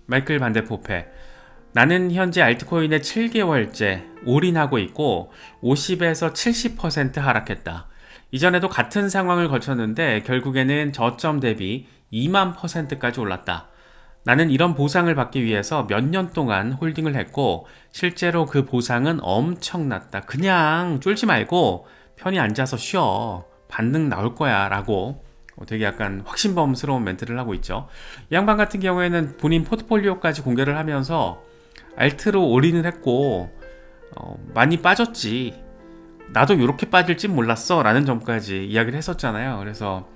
마이클 반데포페. 나는 현재 알트코인에 7개월째 올인하고 있고 50에서 70% 하락했다. 이전에도 같은 상황을 거쳤는데 결국에는 저점 대비 2만 %까지 올랐다. 나는 이런 보상을 받기 위해서 몇 년 동안 홀딩을 했고 실제로 그 보상은 엄청났다. 그냥 쫄지 말고 편히 앉아서 쉬어. 반등 나올 거야 라고 되게 약간 확신범스러운 멘트를 하고 있죠. 이 양반 같은 경우에는 본인 포트폴리오까지 공개를 하면서 알트로 올인을 했고 많이 빠졌지. 나도 이렇게 빠질 진 몰랐어 라는 점까지 이야기를 했었잖아요. 그래서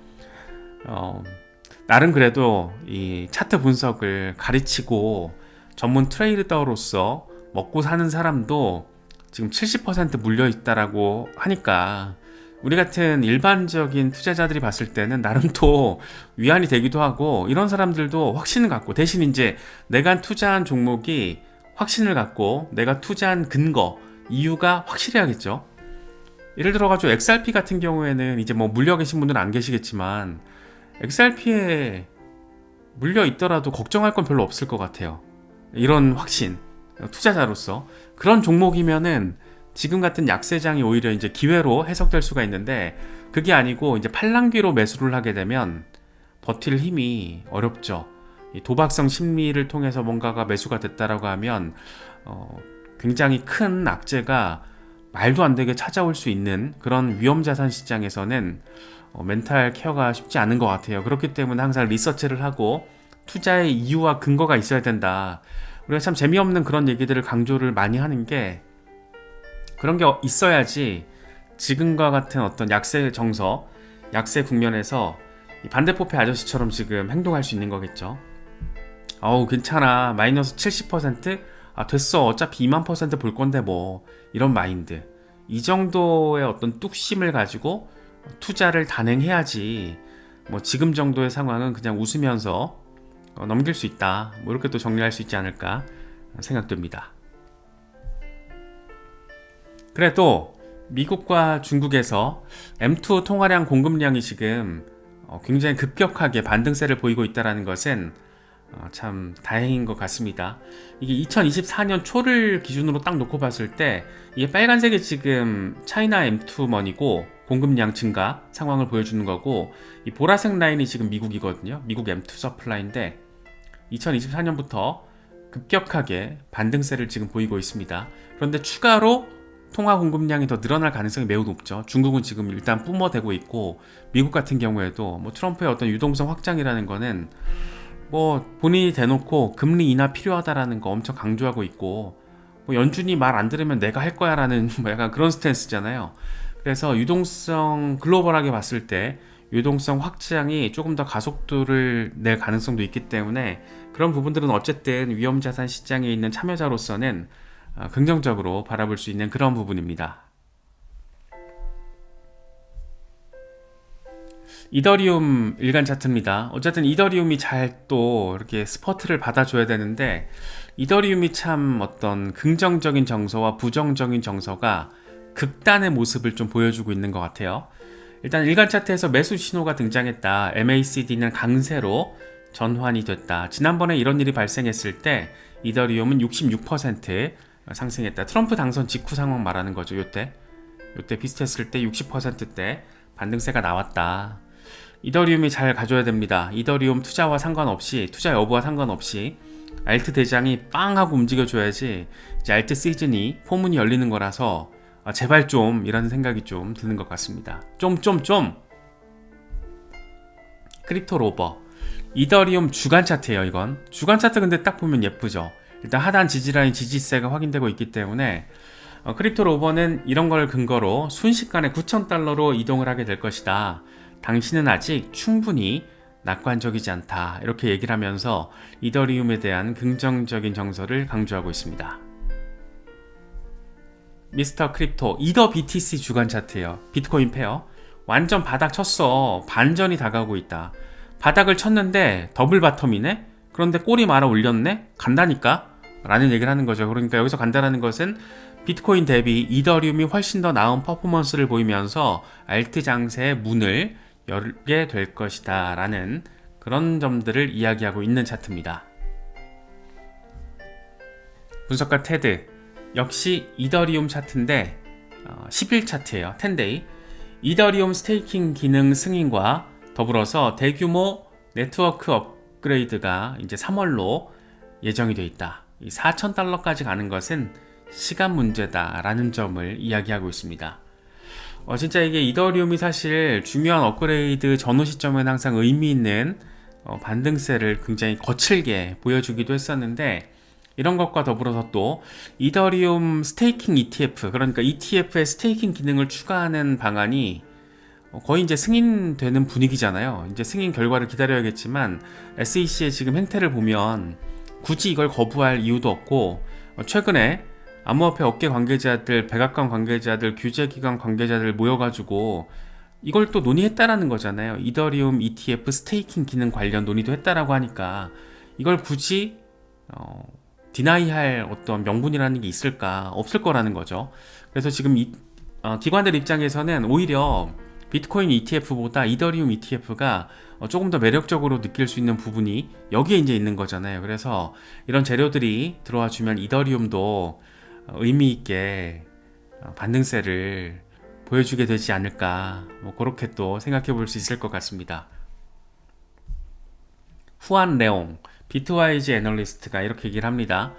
나름 그래도 이 차트 분석을 가르치고 전문 트레이더로서 먹고 사는 사람도 지금 70% 물려 있다라고 하니까 우리 같은 일반적인 투자자들이 봤을 때는 나름 또 위안이 되기도 하고, 이런 사람들도 확신을 갖고, 대신 이제 내가 투자한 종목이 확신을 갖고 내가 투자한 근거, 이유가 확실해야겠죠. 예를 들어가지고 XRP 같은 경우에는 이제 뭐 물려 계신 분들은 안 계시겠지만 XRP에 물려 있더라도 걱정할 건 별로 없을 것 같아요. 이런 확신, 투자자로서 그런 종목이면은 지금 같은 약세장이 오히려 이제 기회로 해석될 수가 있는데, 그게 아니고 이제 팔랑귀로 매수를 하게 되면 버틸 힘이 어렵죠. 이 도박성 심리를 통해서 뭔가가 매수가 됐다라고 하면 굉장히 큰 악재가 말도 안 되게 찾아올 수 있는 그런 위험자산 시장에서는 멘탈 케어가 쉽지 않은 것 같아요. 그렇기 때문에 항상 리서치를 하고 투자의 이유와 근거가 있어야 된다. 우리가 참 재미없는 그런 얘기들을 강조를 많이 하는 게, 그런 게 있어야지 지금과 같은 어떤 약세 정서, 약세 국면에서 반대포페 아저씨처럼 지금 행동할 수 있는 거겠죠. 어우 괜찮아, 마이너스 70%? 아 됐어, 어차피 2만 % 볼 건데 뭐, 이런 마인드, 이 정도의 어떤 뚝심을 가지고 투자를 단행해야지 뭐 지금 정도의 상황은 그냥 웃으면서 넘길 수 있다, 뭐 이렇게 또 정리할 수 있지 않을까 생각됩니다. 그래도 미국과 중국에서 M2 통화량 공급량이 지금 굉장히 급격하게 반등세를 보이고 있다는 것은 참 다행인 것 같습니다. 이게 2024년 초를 기준으로 딱 놓고 봤을 때 이게 빨간색이 지금 차이나 M2 머니고 공급량 증가 상황을 보여주는 거고, 이 보라색 라인이 지금 미국이거든요. 미국 M2 서플라이인데 2024년부터 급격하게 반등세를 지금 보이고 있습니다. 그런데 추가로 통화 공급량이 더 늘어날 가능성이 매우 높죠. 중국은 지금 일단 뿜어대고 있고, 미국 같은 경우에도 뭐 트럼프의 어떤 유동성 확장이라는 거는 뭐 본인이 대놓고 금리 인하 필요하다라는 거 엄청 강조하고 있고, 뭐 연준이 말 안 들으면 내가 할 거야 라는 뭐 약간 그런 스탠스잖아요. 그래서 유동성, 글로벌하게 봤을 때 유동성 확장이 조금 더 가속도를 낼 가능성도 있기 때문에 그런 부분들은 어쨌든 위험자산 시장에 있는 참여자로서는 긍정적으로 바라볼 수 있는 그런 부분입니다. 이더리움 일간 차트입니다. 어쨌든 이더리움이 잘 또 이렇게 스퍼트를 받아줘야 되는데, 이더리움이 참 어떤 긍정적인 정서와 부정적인 정서가 극단의 모습을 좀 보여주고 있는 것 같아요. 일단 일간 차트에서 매수 신호가 등장했다. MACD는 강세로 전환이 됐다. 지난번에 이런 일이 발생했을 때 이더리움은 66% 상승했다. 트럼프 당선 직후 상황 말하는 거죠. 요때 비슷했을 때 60%대 반등세가 나왔다. 이더리움이 잘 가져야 됩니다. 이더리움 투자와 상관없이, 투자 여부와 상관없이 알트 대장이 빵 하고 움직여줘야지 이제 알트 시즌이 포문이 열리는 거라서 제발 좀 이라는 생각이 좀 드는 것 같습니다. 좀 크립토 로버 이더리움 주간 차트예요. 이건 주간 차트 근데 딱 보면 예쁘죠. 일단 하단 지지라인 지지세가 확인되고 있기 때문에 크립토 로버는 이런 걸 근거로 순식간에 9,000달러로 이동을 하게 될 것이다. 당신은 아직 충분히 낙관적이지 않다. 이렇게 얘기를 하면서 이더리움에 대한 긍정적인 정서를 강조하고 있습니다. 미스터 크립토 이더 BTC 주간 차트예요. 비트코인 페어 완전 바닥 쳤어. 반전이 다가오고 있다. 바닥을 쳤는데 더블 바텀이네? 그런데 꼬리 말아 올렸네? 간다니까? 라는 얘기를 하는 거죠. 그러니까 여기서 간다라는 것은 비트코인 대비 이더리움이 훨씬 더 나은 퍼포먼스를 보이면서 알트 장세의 문을 열게 될 것이다 라는 그런 점들을 이야기하고 있는 차트입니다. 분석가 테드 역시 이더리움 차트인데 10일 차트예요. 10데이. 이더리움 스테이킹 기능 승인과 더불어서 대규모 네트워크 업그레이드가 이제 3월로 예정이 되어 있다. 이 4,000달러까지 가는 것은 시간 문제다라는 점을 이야기하고 있습니다. 진짜 이게 이더리움이 사실 중요한 업그레이드 전후 시점엔 항상 의미 있는 반등세를 굉장히 거칠게 보여주기도 했었는데, 이런 것과 더불어서 또 이더리움 스테이킹 ETF, 그러니까 ETF의 스테이킹 기능을 추가하는 방안이 거의 이제 승인되는 분위기잖아요. 이제 승인 결과를 기다려야겠지만 SEC의 지금 행태를 보면 굳이 이걸 거부할 이유도 없고, 최근에 암호화폐 업계 관계자들, 백악관 관계자들, 규제기관 관계자들 모여가지고 이걸 또 논의했다라는 거잖아요. 이더리움 ETF 스테이킹 기능 관련 논의도 했다라고 하니까 이걸 굳이 디나이할 어떤 명분이라는 게 있을까? 없을 거라는 거죠. 그래서 지금 기관들 입장에서는 오히려 비트코인 ETF보다 이더리움 ETF가 조금 더 매력적으로 느낄 수 있는 부분이 여기에 이제 있는 거잖아요. 그래서 이런 재료들이 들어와 주면 이더리움도 의미 있게 반등세를 보여주게 되지 않을까, 그렇게 또 생각해 볼 수 있을 것 같습니다. 후안 레옹 비트와이즈 애널리스트가 이렇게 얘기를 합니다.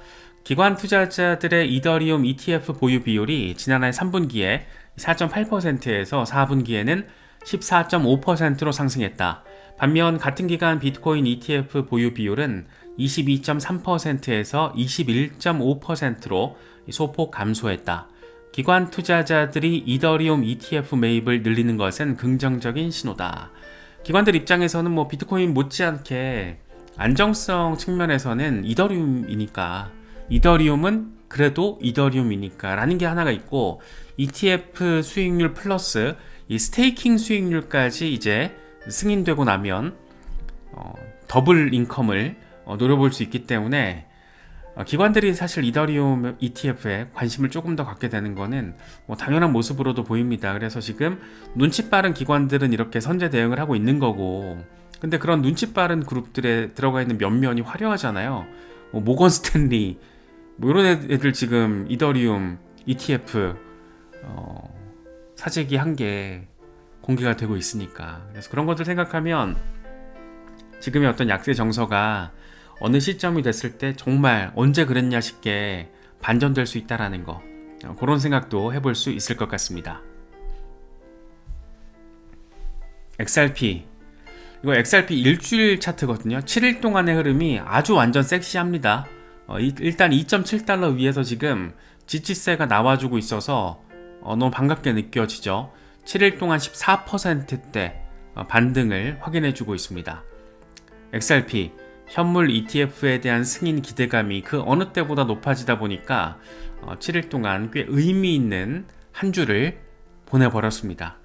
기관 투자자들의 이더리움 ETF 보유 비율이 지난해 3분기에 4.8%에서 4분기에는 14.5%로 상승했다. 반면 같은 기간 비트코인 ETF 보유 비율은 22.3%에서 21.5%로 소폭 감소했다. 기관 투자자들이 이더리움 ETF 매입을 늘리는 것은 긍정적인 신호다. 기관들 입장에서는 비트코인 못지않게 안정성 측면에서는 이더리움은 그래도 이더리움이니까 라는 게 하나가 있고, ETF 수익률 플러스 이 스테이킹 수익률까지 이제 승인되고 나면 더블 인컴을 노려볼 수 있기 때문에 기관들이 사실 이더리움 ETF에 관심을 조금 더 갖게 되는 거는 당연한 모습으로도 보입니다. 그래서 지금 눈치 빠른 기관들은 이렇게 선제 대응을 하고 있는 거고, 근데 그런 눈치 빠른 그룹들에 들어가 있는 면면이 화려하잖아요. 모건 스탠리 이런 애들 지금 이더리움 ETF 사재기 한 개 공개가 되고 있으니까, 그래서 그런 것들 생각하면 지금의 어떤 약세 정서가 어느 시점이 됐을 때 정말 언제 그랬냐 싶게 반전될 수 있다라는 거, 그런 생각도 해볼 수 있을 것 같습니다. XRP, 이거 XRP 일주일 차트거든요. 7일 동안의 흐름이 아주 완전 섹시합니다. 일단 2.7달러 위에서 지금 지지세가 나와주고 있어서 너무 반갑게 느껴지죠. 7일 동안 14%대 반등을 확인해주고 있습니다. XRP 현물 ETF에 대한 승인 기대감이 그 어느 때보다 높아지다 보니까 7일 동안 꽤 의미 있는 한 주를 보내버렸습니다.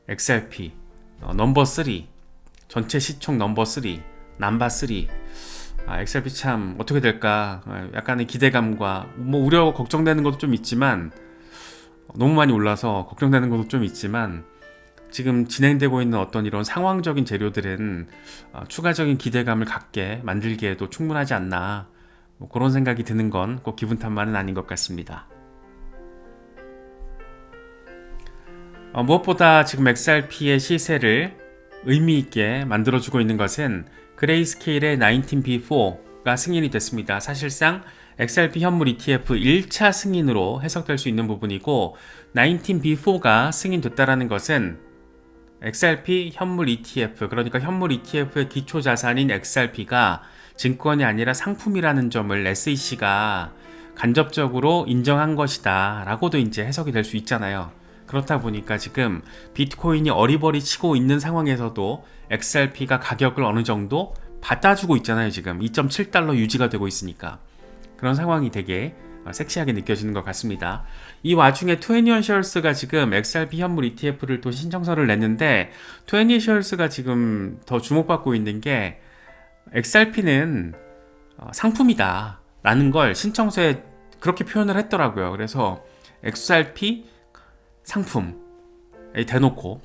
XRP 넘버 3, 전체 시총 넘버 3, 넘버 3. XRP 참 어떻게 될까, 약간의 기대감과 우려 걱정되는 것도 좀 있지만, 너무 많이 올라서 걱정되는 것도 좀 있지만, 지금 진행되고 있는 어떤 이런 상황적인 재료들은 추가적인 기대감을 갖게 만들기에도 충분하지 않나, 그런 생각이 드는 건 꼭 기분 탓만은 아닌 것 같습니다. 무엇보다 지금 XRP의 시세를 의미 있게 만들어주고 있는 것은 그레이스케일의 19B4가 승인이 됐습니다. 사실상 XRP 현물 ETF 1차 승인으로 해석될 수 있는 부분이고, 19B4가 승인됐다는 것은 XRP 현물 ETF, 그러니까 현물 ETF의 기초 자산인 XRP가 증권이 아니라 상품이라는 점을 SEC가 간접적으로 인정한 것이다 라고도 이제 해석이 될 수 있잖아요. 그렇다 보니까 지금 비트코인이 어리버리 치고 있는 상황에서도 XRP가 가격을 어느 정도 받아주고 있잖아요. 지금 2.7달러 유지가 되고 있으니까 그런 상황이 되게 섹시하게 느껴지는 것 같습니다. 이 와중에 20셔츠가 지금 XRP 현물 ETF를 또 신청서를 냈는데, 20셔츠가 지금 더 주목받고 있는 게 XRP는 상품이다 라는 걸 신청서에 그렇게 표현을 했더라고요. 그래서 XRP 상품에 대놓고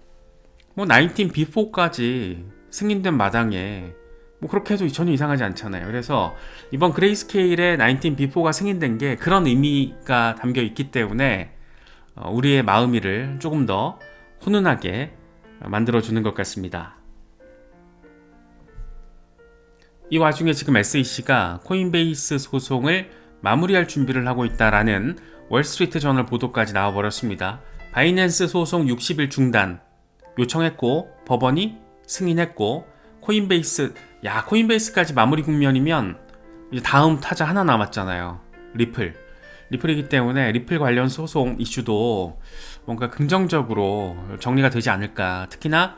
19B4까지 승인된 마당에 뭐 그렇게 해도 전혀 이상하지 않잖아요. 그래서 이번 그레이스케일의 19B4가 승인된 게 그런 의미가 담겨 있기 때문에 우리의 마음이를 조금 더 훈훈하게 만들어주는 것 같습니다. 이 와중에 지금 SEC가 코인베이스 소송을 마무리할 준비를 하고 있다라는 월스트리트 저널 보도까지 나와버렸습니다. 바이낸스 소송 60일 중단 요청했고 법원이 승인했고 코인베이스까지 마무리 국면이면 이제 다음 타자 하나 남았잖아요. 리플이기 때문에 리플 관련 소송 이슈도 뭔가 긍정적으로 정리가 되지 않을까. 특히나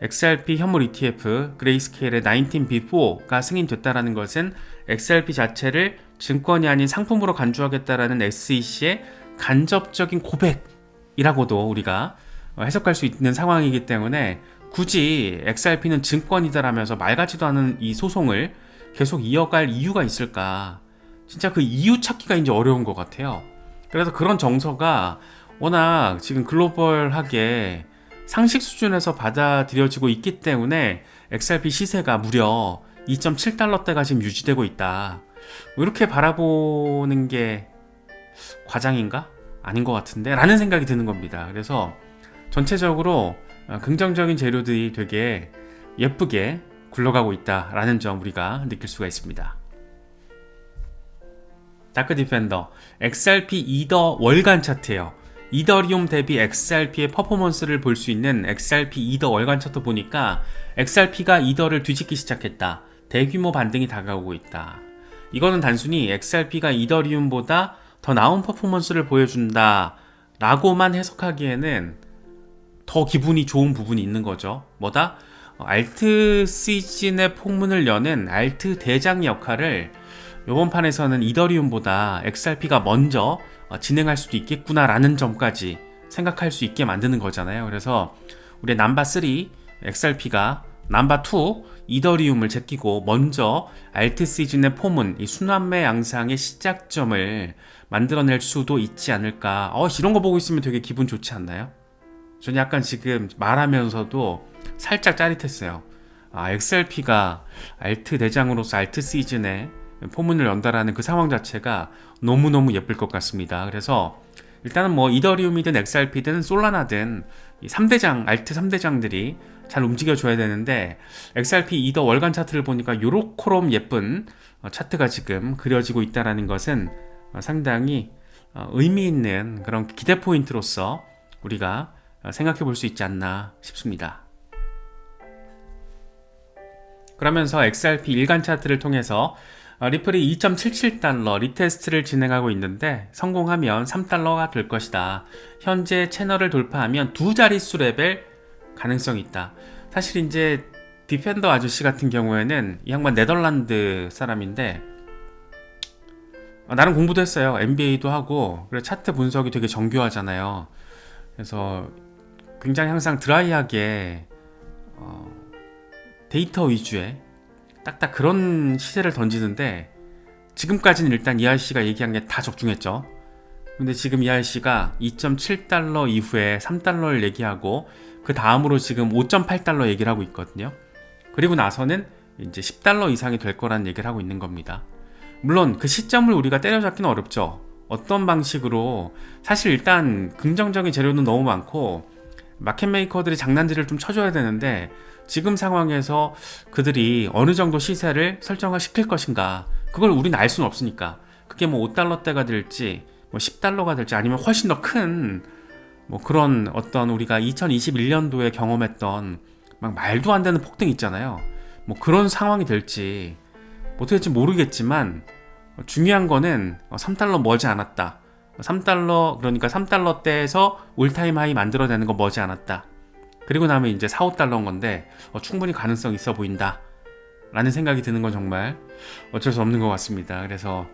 XRP 현물 ETF 그레이스케일의 19B4가 승인됐다라는 것은 XRP 자체를 증권이 아닌 상품으로 간주하겠다라는 SEC의 간접적인 고백이라고도 우리가 해석할 수 있는 상황이기 때문에 굳이 XRP는 증권이다라면서 말 같지도 않은 이 소송을 계속 이어갈 이유가 있을까? 진짜 그 이유 찾기가 이제 어려운 것 같아요. 그래서 그런 정서가 워낙 지금 글로벌하게 상식 수준에서 받아들여지고 있기 때문에 XRP 시세가 무려 2.7달러대가 지금 유지되고 있다. 이렇게 바라보는 게 과장인가? 아닌 것 같은데? 라는 생각이 드는 겁니다. 그래서 전체적으로 긍정적인 재료들이 되게 예쁘게 굴러가고 있다라는 점 우리가 느낄 수가 있습니다. 다크 디펜더 XRP 이더 월간 차트예요. 이더리움 대비 XRP의 퍼포먼스를 볼 수 있는 XRP 이더 월간 차트 보니까 XRP가 이더를 뒤집기 시작했다. 대규모 반등이 다가오고 있다. 이거는 단순히 XRP가 이더리움보다 더 나은 퍼포먼스를 보여준다 라고만 해석하기에는 더 기분이 좋은 부분이 있는 거죠. 뭐다? 알트 시즌의 폭문을 여는 알트 대장 역할을 이번 판에서는 이더리움보다 XRP가 먼저 진행할 수도 있겠구나라는 점까지 생각할 수 있게 만드는 거잖아요. 그래서 우리 넘버3 XRP가 넘버2 이더리움을 제끼고 먼저 알트 시즌의 포문, 이 순환매 양상의 시작점을 만들어낼 수도 있지 않을까. 이런 거 보고 있으면 되게 기분 좋지 않나요? 저는 약간 지금 말하면서도 살짝 짜릿했어요. XRP가 알트 대장으로서 알트 시즌에 포문을 연다라는 그 상황 자체가 너무너무 예쁠 것 같습니다. 그래서 일단은 뭐 이더리움이든 XRP든 솔라나든 이 3대장, 알트 3대장들이 잘 움직여줘야 되는데 XRP 이더 월간 차트를 보니까 요렇게럼 예쁜 차트가 지금 그려지고 있다는 것은 상당히 의미 있는 그런 기대 포인트로서 우리가 생각해 볼 수 있지 않나 싶습니다. 그러면서 XRP 일간 차트를 통해서 리플이 2.77달러 리테스트를 진행하고 있는데 성공하면 3달러가 될 것이다. 현재 채널을 돌파하면 두 자릿수 레벨 가능성이 있다. 사실 이제 디펜더 아저씨 같은 경우에는 이 양반 네덜란드 사람인데 나름 공부도 했어요. MBA도 하고 그래서 차트 분석이 되게 정교하잖아요. 그래서 굉장히 항상 드라이하게 데이터 위주의 딱딱 그런 시세를 던지는데 지금까지는 일단 이 아저씨가 얘기한 게 다 적중했죠. 근데 지금 이 아저씨가 2.7달러 이후에 3달러를 얘기하고 그 다음으로 지금 5.8달러 얘기를 하고 있거든요. 그리고 나서는 이제 10달러 이상이 될 거라는 얘기를 하고 있는 겁니다. 물론 그 시점을 우리가 때려잡기는 어렵죠. 어떤 방식으로 사실 일단 긍정적인 재료는 너무 많고 마켓메이커들이 장난질을 좀 쳐줘야 되는데 지금 상황에서 그들이 어느 정도 시세를 설정을 시킬 것인가 그걸 우리는 알 수는 없으니까 그게 뭐 5달러대가 될지 뭐 10달러가 될지 아니면 훨씬 더 큰 뭐 그런 어떤 우리가 2021년도에 경험했던 막 말도 안 되는 폭등 있잖아요. 뭐 그런 상황이 될지 어떻게 될지 모르겠지만 중요한 거는 3달러 머지 않았다. 3달러 그러니까 3달러대에서 올타임 하이 만들어내는 거 머지 않았다. 그리고 나면 이제 4, 5달러인 건데 충분히 가능성 있어 보인다 라는 생각이 드는 건 정말 어쩔 수 없는 것 같습니다. 그래서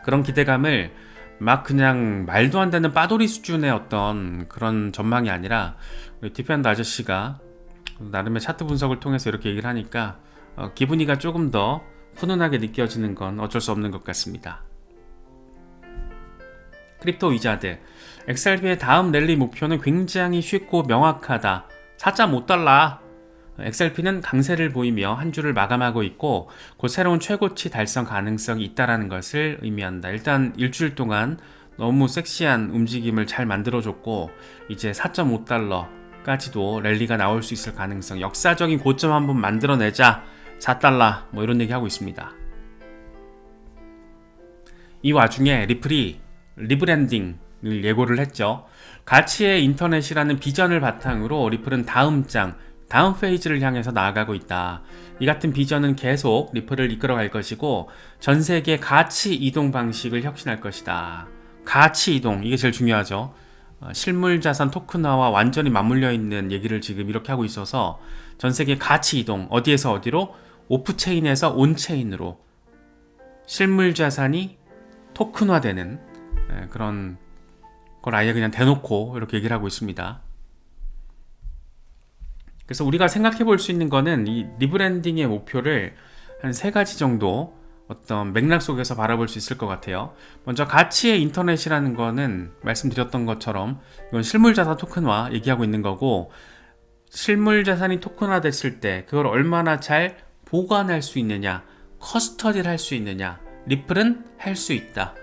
그런 기대감을 막 그냥 말도 안 되는 빠돌이 수준의 어떤 그런 전망이 아니라 우리 디펜더 아저씨가 나름의 차트 분석을 통해서 이렇게 얘기를 하니까 기분이가 조금 더 훈훈하게 느껴지는 건 어쩔 수 없는 것 같습니다. 크립토 위자드 XRP의 다음 랠리 목표는 굉장히 쉽고 명확하다. 4.5달러 XRP는 강세를 보이며 한 주를 마감하고 있고 곧 새로운 최고치 달성 가능성이 있다는 것을 의미한다. 일단 일주일 동안 너무 섹시한 움직임을 잘 만들어줬고 이제 4.5달러까지도 랠리가 나올 수 있을 가능성, 역사적인 고점 한번 만들어내자, 4달러 뭐 이런 얘기 하고 있습니다. 이 와중에 리플이 리브랜딩을 예고를 했죠. 가치의 인터넷이라는 비전을 바탕으로 리플은 다음 페이지를 향해서 나아가고 있다. 이 같은 비전은 계속 리플을 이끌어갈 것이고 전 세계 가치 이동 방식을 혁신할 것이다. 가치 이동, 이게 제일 중요하죠. 실물 자산 토큰화와 완전히 맞물려 있는 얘기를 지금 이렇게 하고 있어서 전 세계 가치 이동, 어디에서 어디로? 오프체인에서 온체인으로 실물 자산이 토큰화되는 그런 걸 아예 그냥 대놓고 이렇게 얘기를 하고 있습니다. 그래서 우리가 생각해 볼 수 있는 거는 이 리브랜딩의 목표를 한 3가지 정도 어떤 맥락 속에서 바라볼 수 있을 것 같아요. 먼저 가치의 인터넷이라는 거는 말씀드렸던 것처럼 이건 실물자산 토큰화 얘기하고 있는 거고, 실물자산이 토큰화 됐을 때 그걸 얼마나 잘 보관할 수 있느냐, 커스터디를 할 수 있느냐, 리플은 할 수 있다.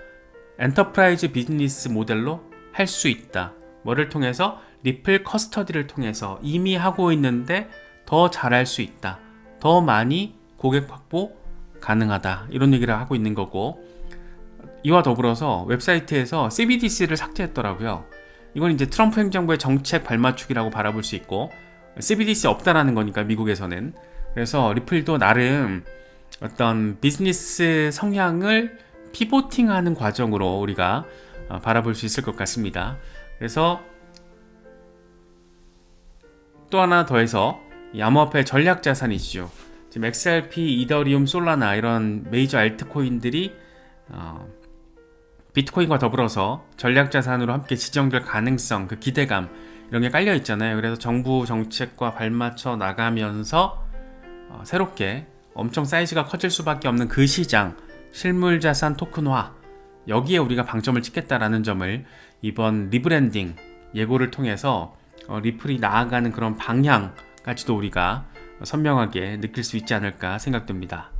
엔터프라이즈 비즈니스 모델로 할 수 있다. 뭐를 통해서? 리플 커스터디를 통해서 이미 하고 있는데 더 잘할 수 있다. 더 많이 고객 확보 가능하다. 이런 얘기를 하고 있는 거고, 이와 더불어서 웹사이트에서 CBDC를 삭제했더라고요. 이건 이제 트럼프 행정부의 정책 발맞추기라고 바라볼 수 있고, CBDC 없다라는 거니까 미국에서는. 그래서 리플도 나름 어떤 비즈니스 성향을 피보팅하는 과정으로 우리가 바라볼 수 있을 것 같습니다. 그래서 또 하나 더해서 이 암호화폐 전략 자산이죠. 지금 XRP, 이더리움, 솔라나 이런 메이저 알트코인들이 비트코인과 더불어서 전략 자산으로 함께 지정될 가능성, 그 기대감 이런 게 깔려 있잖아요. 그래서 정부 정책과 발맞춰 나가면서 새롭게 엄청 사이즈가 커질 수밖에 없는 그 시장, 실물 자산 토큰화, 여기에 우리가 방점을 찍겠다라는 점을 이번 리브랜딩 예고를 통해서 리플이 나아가는 그런 방향까지도 우리가 선명하게 느낄 수 있지 않을까 생각됩니다.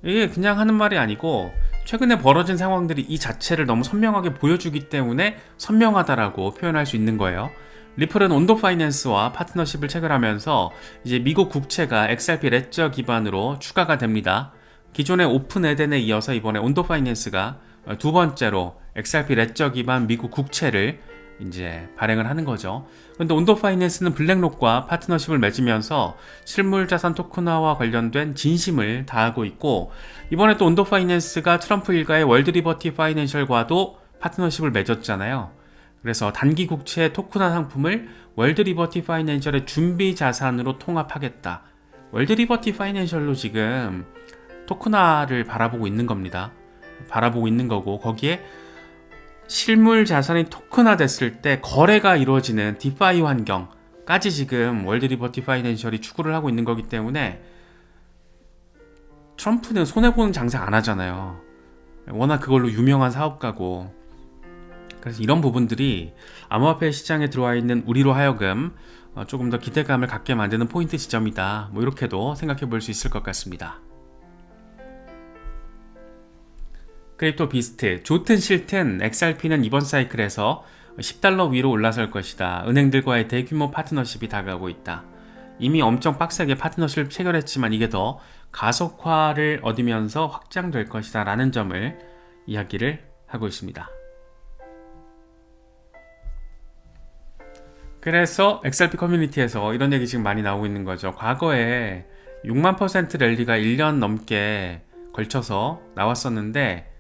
이게 그냥 하는 말이 아니고 최근에 벌어진 상황들이 이 자체를 너무 선명하게 보여주기 때문에 선명하다라고 표현할 수 있는 거예요. 리플은 온도 파이낸스와 파트너십을 체결하면서 이제 미국 국채가 XRP 레저 기반으로 추가가 됩니다. 기존의 오픈 에덴에 이어서 이번에 온도 파이낸스가 두 번째로 XRP 레저 기반 미국 국채를 이제 발행을 하는 거죠. 그런데 온도 파이낸스는 블랙록과 파트너십을 맺으면서 실물 자산 토큰화와 관련된 진심을 다하고 있고, 이번에 또 온도 파이낸스가 트럼프 일가의 월드 리버티 파이낸셜과도 파트너십을 맺었잖아요. 그래서 단기 국채 토큰화 상품을 월드 리버티 파이낸셜의 준비 자산으로 통합하겠다. 월드 리버티 파이낸셜로 지금 토큰화를 바라보고 있는 겁니다. 바라보고 있는 거고, 거기에 실물 자산이 토큰화 됐을 때 거래가 이루어지는 디파이 환경까지 지금 월드 리버티 파이낸셜이 추구를 하고 있는 거기 때문에 트럼프는 손해보는 장사 안 하잖아요. 워낙 그걸로 유명한 사업가고. 그래서 이런 부분들이 암호화폐 시장에 들어와 있는 우리로 하여금 조금 더 기대감을 갖게 만드는 포인트 지점이다. 뭐 이렇게도 생각해 볼 수 있을 것 같습니다. 크립토 비스트, 좋든 싫든 XRP는 이번 사이클에서 10달러 위로 올라설 것이다. 은행들과의 대규모 파트너십이 다가오고 있다. 이미 엄청 빡세게 파트너십을 체결했지만 이게 더 가속화를 얻으면서 확장될 것이다 라는 점을 이야기를 하고 있습니다. 그래서 XRP 커뮤니티에서 이런 얘기 지금 많이 나오고 있는 거죠. 과거에 6만% 랠리가 1년 넘게 걸쳐서 나왔었는데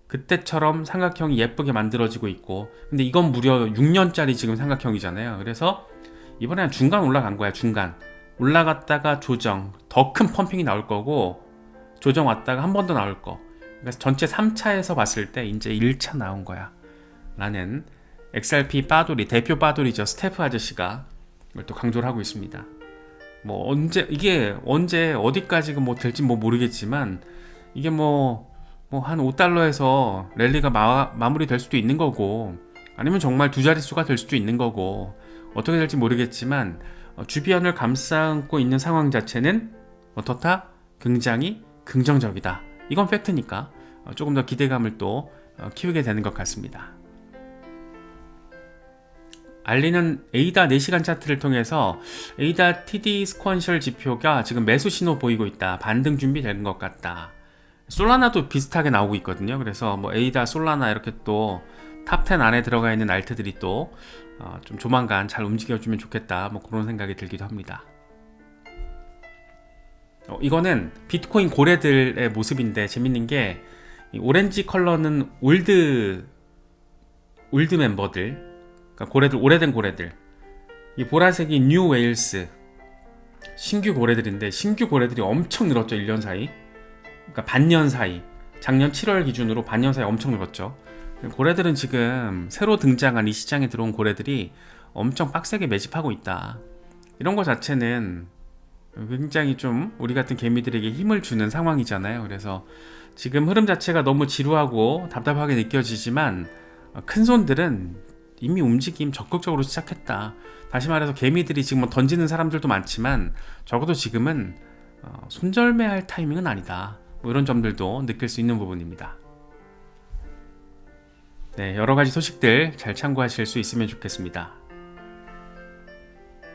그때처럼 삼각형이 예쁘게 만들어지고 있고, 근데 이건 무려 6년짜리 지금 삼각형이잖아요. 그래서 이번에는 중간 올라간 거야. 중간 올라갔다가 조정, 더 큰 펌핑이 나올 거고, 조정 왔다가 한 번 더 나올 거. 그래서 전체 3차에서 봤을 때 이제 1차 나온 거야 라는 XRP 빠돌이, 대표 빠돌이죠, 스테프 아저씨가 이걸 또 강조를 하고 있습니다. 뭐 이게 언제 어디까지 뭐 될지 뭐 모르겠지만, 이게 뭐 한 5달러에서 랠리가 마무리 될 수도 있는 거고, 아니면 정말 두 자릿수가 될 수도 있는 거고, 어떻게 될지 모르겠지만 주변을 감싸안고 있는 상황 자체는 어떻다? 굉장히 긍정적이다. 이건 팩트니까 조금 더 기대감을 또 키우게 되는 것 같습니다. 알리는 에이다 4시간 차트를 통해서 에이다 TD 스퀀셜 지표가 지금 매수 신호 보이고 있다. 반등 준비된 것 같다. 솔라나도 비슷하게 나오고 있거든요. 그래서 뭐 에이다, 솔라나 이렇게 또 탑 10 안에 들어가 있는 알트들이 또 좀 조만간 잘 움직여주면 좋겠다. 뭐 그런 생각이 들기도 합니다. 이거는 비트코인 고래들의 모습인데 재밌는 게 이 오렌지 컬러는 올드 멤버들, 그러니까 고래들, 오래된 고래들. 이 보라색이 뉴 웨일스, 신규 고래들인데 신규 고래들이 엄청 늘었죠. 1년 사이. 그러니까 반년 사이. 작년 7월 기준으로 반년 사이 엄청 늘었죠. 고래들은 지금 새로 등장한 이 시장에 들어온 고래들이 엄청 빡세게 매집하고 있다. 이런 것 자체는 굉장히 좀 우리 같은 개미들에게 힘을 주는 상황이잖아요. 그래서 지금 흐름 자체가 너무 지루하고 답답하게 느껴지지만 큰 손들은 이미 움직임 적극적으로 시작했다. 다시 말해서 개미들이 지금 뭐 던지는 사람들도 많지만 적어도 지금은 손절매할 타이밍은 아니다. 뭐 이런 점들도 느낄 수 있는 부분입니다. 네, 여러 가지 소식들 잘 참고하실 수 있으면 좋겠습니다.